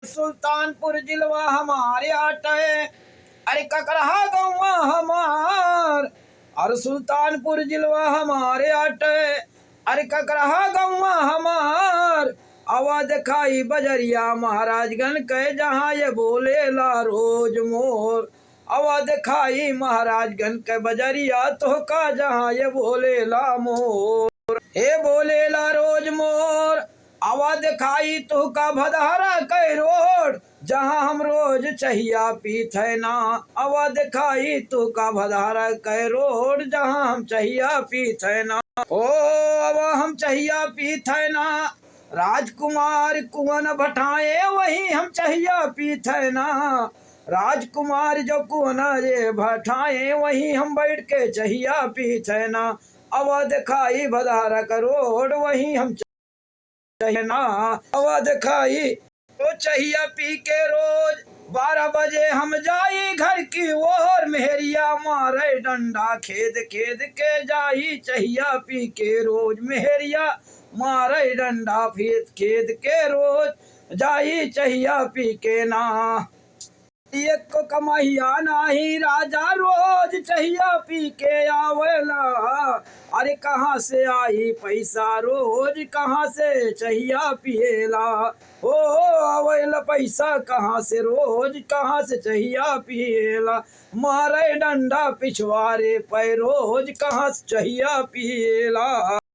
सुल्तानपुर जिलवा हमारे आटे, अरे ककरहा गौवा हमार। अरे सुल्तानपुर जिलवा हमारे आटे, अरे ककरहा गौवा हमार। आवाज खाई बजरिया महाराजगन के, जहाँ ये बोलेला रोज मोर। आवाज खाई महाराजगन के बजरिया तोहका, जहाँ ये बोलेला मोर। हे बोलेला रोज मोर, आवाज खाई तो का भदहरा कै रोड, जहाँ हम रोज चहिया पीत है ना। आवाज खाई तो का भदहरा कै रोड, जहाँ हम चहिया पीत है ना। ओ अब हम चहिया पीत है ना, राजकुमार कुवन भटाए वही हम चहिया पीत है ना। राजकुमार जो कुवन रे भटाए वही हम बैठ के चहिया पीत है ना। आवाज खाई भदहरा का रोड, वही हम ना। आवाज खाई तो चहिया पी के रोज, 12 बजे हम जाई घर की ओर। मेहरिया मारे डंडा खेद खेद के जाई, चहिया पी के रोज। मेहरिया मारे डंडा खेद खेद के रोज, जाई चहिया पी के ना। एक को कमाइया नाही, राजा रोज चहिया पी के आवेला। अरे कहाँ से आई पैसा रोज, कहाँ से चहिया पिएला। ओ आवेला पैसा कहाँ से रोज, कहाँ से चहिया पिएला। मारे डंडा पिछवारे पे रोज, कहाँ से चहिया पिएला।